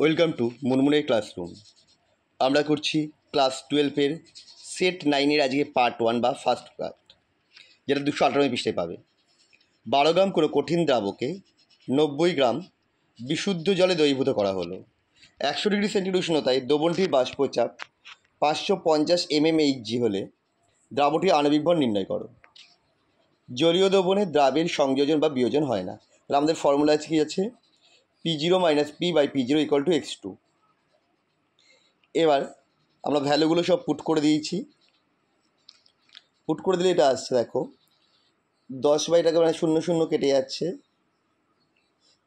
Welcome to মুনমুনের classroom. আমরা করছি class 12-এর set 9-এর আজকে পার্ট 1 বা ফার্স্ট পার্ট, যেটা 258 পৃষ্ঠায় পাবে। 12 গ্রাম কোনো কঠিন দ্রাবকে 90 গ্রাম বিশুদ্ধ জলে দ্রবীভূত করা হলো। 100 ডিগ্রি সেন্টিগ্রেড উষ্ণতায় দ্রবণটির বাষ্পচাপ 550 mmHg হলে দ্রাবটির আণবিক ভর নির্ণয় করো। জলীয় দ্রবণে দ্রাবের সংযোজন বা বিয়োজন হয় না। তাহলে আমাদের ফর্মুলা কি আছে? P0 - P/P0 = x2। এবার আমরা ভ্যালুগুলো সব পুট করে দিয়েছি। পুট করে দিলে এটা আসছে, দেখো 10/টাকে মানে 0 0 কেটে যাচ্ছে,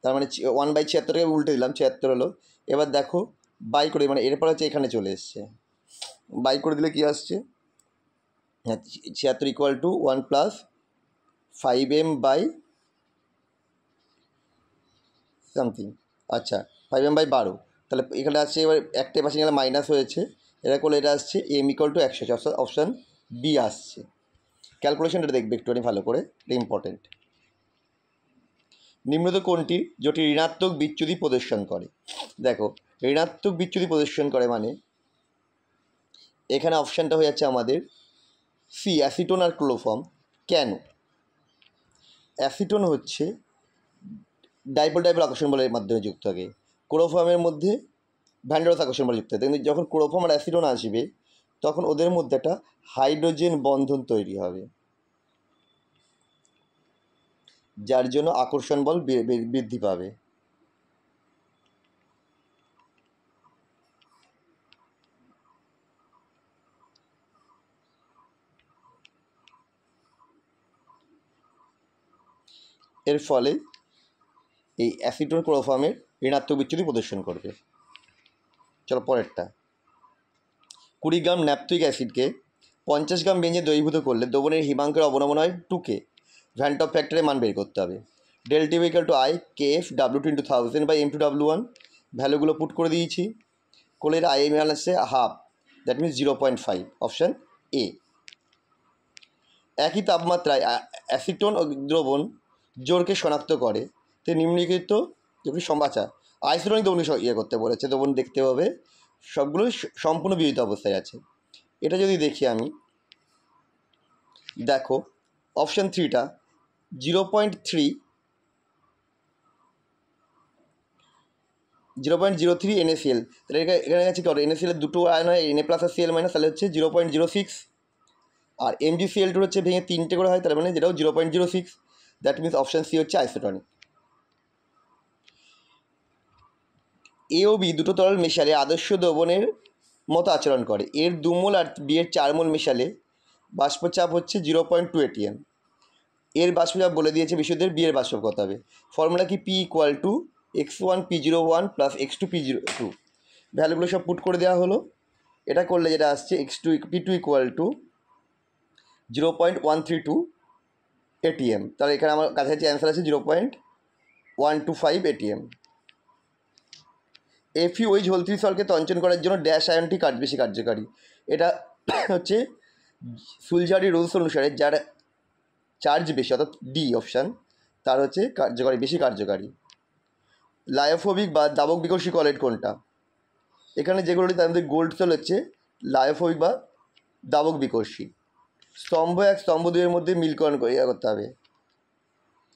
তার মানে 1/76কে উল্টে দিলাম, 76 হলো। এবার দেখো বাই করে, মানে এরপর হচ্ছে এখানে চলে এসছে, বাই করে দিলে কি আসছে? হ্যাঁ, 76 = 1 + 5m বাই সামথিং। আচ্ছা, 5m বাই 12। তাহলে এখানে আসছে, এবার একটা পাশে গেলে মাইনাস হয়েছে, এটা করলে এটা আসছে m = 100। অপশান বি আসছে। ক্যালকুলেশনটা দেখবে একটুখানি ভালো করে, এটা ইম্পর্টেন্ট। নিম্নত কোনটি যেটি ঋণাত্মক বিচ্যুতি প্রদর্শন করে? দেখো, ঋণাত্মক বিচ্যুতি প্রদর্শন করে মানে এখানে অপশানটা হয়ে যাচ্ছে আমাদের সি, অ্যাসিটোন আর ক্লোরোফর্ম। কেন? অ্যাসিটোন হচ্ছে ডাইপোল আকর্ষণ বলের মাধ্যমে যুক্ত থাকে, ক্লোরোফর্মের মধ্যে ভ্যান ডের ওয়েলস আকর্ষণ বলে যুক্ত থাকে। কিন্তু যখন ক্লোরোফর্ম আর অ্যাসিটোন আসবে তখন ওদের মধ্যে একটা হাইড্রোজেন বন্ধন তৈরি হবে, যার জন্য আকর্ষণ বল বৃদ্ধি পাবে। এর ফলে এই অ্যাসিটোন ক্লোরোফর্মের ঋণাত্মক বিচ্যুতি প্রদর্শন করবে। চলো পরেরটা। 20 গ্রাম ন্যাপথিক অ্যাসিডকে 50 গ্রাম বেঞ্জে দ্রবীভূত করলে দ্রবণের হিমাঙ্কের অবনমন হয় 2K। ভ্যান টপ ফ্যাক্টরের মান বের করতে হবে। ∆T = I KF W2 × 1000/m2W1। ভ্যালুগুলো put করে দিয়েছি। কোলের IM মান আসছে half, that means 0.5। Option A. একই তাপমাত্রায় অ্যাসিটোন ও দ্রবণ জোরকে শনাক্ত করে তে নিম্নলিখিত যেগুলি সম্বাচা আইসোটনিক দ্রবণ করতে বলেছে। দ্রবণ দেখতে হবে সবগুলো সম্পূর্ণ বিহিত অবস্থায় আছে। এটা যদি দেখি আমি, দেখো অপশান 3টা 0.3 0.03 NaCl। তাহলে এখানে আছে কি, NaCl এর দুটো আয়ন হয়, Na+ আর Cl-, তাহলে হচ্ছে 0.06। আর MgCl2 হচ্ছে ভেঙে 3টে করে হয়, তাহলে মানে যেটাও 0.06। দ্যাট মিনস অপশান সি হচ্ছে আইসোটনিক। এ ও বি দুটো তরল মেশালে আদর্শ দ্রবণের মতো আচরণ করে। এর 2 মোল আর বি এর 4 মোল মেশালে বাষ্পচাপ হচ্ছে 0.2 atm। এর বাষ্পচাপ বলে দিয়েছে বিশুদ্ধের, বি এর বাষ্পচাপ কত হবে? ফর্মুলা কি? P = x1 P01 + x2 P02। ভ্যালুগুলো সব পুট করে দেওয়া হলো। এটা করলে যেটা আসছে P2 = 0.132 atm। তাহলে এখানে আমার কাছাকাছি অ্যান্সার আছে 0.125 atm। FeOH স্থলকে তঞ্চন করার জন্য ড্যাশ আয়নটি বেশি কার্যকারী। এটা হচ্ছে সুলজারি রুলস অনুসারে যার চার্জ বেশি, অর্থাৎ ডি অপশান, তার হচ্ছে বেশি কার্যকারী। লায়োফোবিক বা দাবক বিকর্ষী কলেট কোনটা? এখানে যেগুলো তার মধ্যে গোল্ড সেল হচ্ছে লায়োফোবিক বা দাবক বিকর্ষী। স্তম্ভ 1 স্তম্ভ 2-এর মধ্যে মিলকরণ করতে হবে,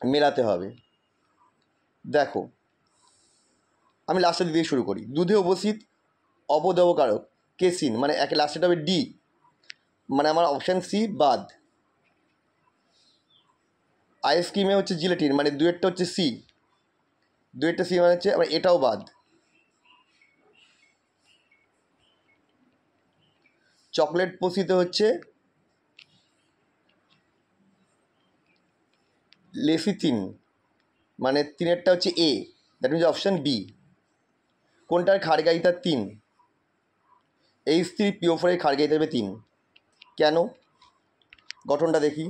মেলাতে হবে। দেখো আমি লাস্টের দিয়ে শুরু করি। দুধে উপস্থিত অপদ্রবকারক কেসিন, মানে একে লাস্টেটা হবে ডি, মানে আমার অপশান সি বাদ। আইসক্রিমে হচ্ছে জিলেটিন, মানে দুয়েরটা হচ্ছে সি, দুয়েরটা সি মানে হচ্ছে আমার এটাও বাদ। চকলেট পচিতে হচ্ছে লেসিথিন, মানে 3-এরটা হচ্ছে এ, দ্যাট মিনস অপশান বি। কোনটার ক্ষারগায়িতা 3? H3PO4 এর ক্ষারগায়িতা হবে 3। কেন? গঠনটা দেখি।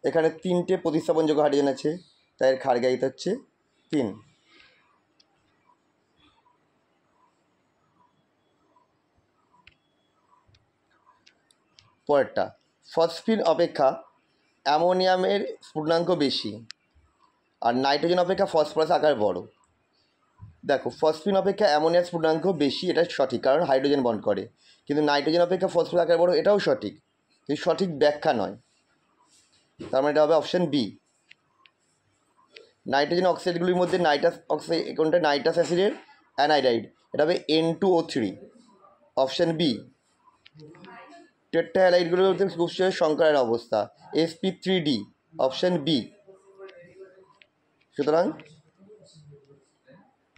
এখানে 3টে প্রতিস্থাপনযোগ্য হাইড্রোজেন আছে, তাই এর ক্ষারগায়িতা হচ্ছে 3। পরেরটা, ফসফিন অপেক্ষা অ্যামোনিয়ামের স্ফুটনাঙ্ক বেশি আর নাইট্রোজেন অপেক্ষা ফসফরাস আকার বড়। দেখো, ফসফিন অপেক্ষা অ্যামোনিয়ার স্ফুটনাঙ্ক বেশি, এটা সঠিক, কারণ হাইড্রোজেন বন্ড করে। কিন্তু নাইট্রোজেন অপেক্ষা ফসফরাস আকার বড়, এটাও সঠিক, কিন্তু সঠিক ব্যাখ্যা নয়। তার মানে এটা হবে অপশান বি। নাইট্রোজেন অক্সাইডগুলির মধ্যে নাইট্রাস অক্সাইড কোনটা? নাইট্রাস অ্যাসিডের অ্যানাইডাইড, এটা হবে N2O3, অপশান বি। টেট্রাহ্যালাইডগুলোর মধ্যে গ্রুপের সংকরের অবস্থা sp3d, অপশান বি। সুতরাং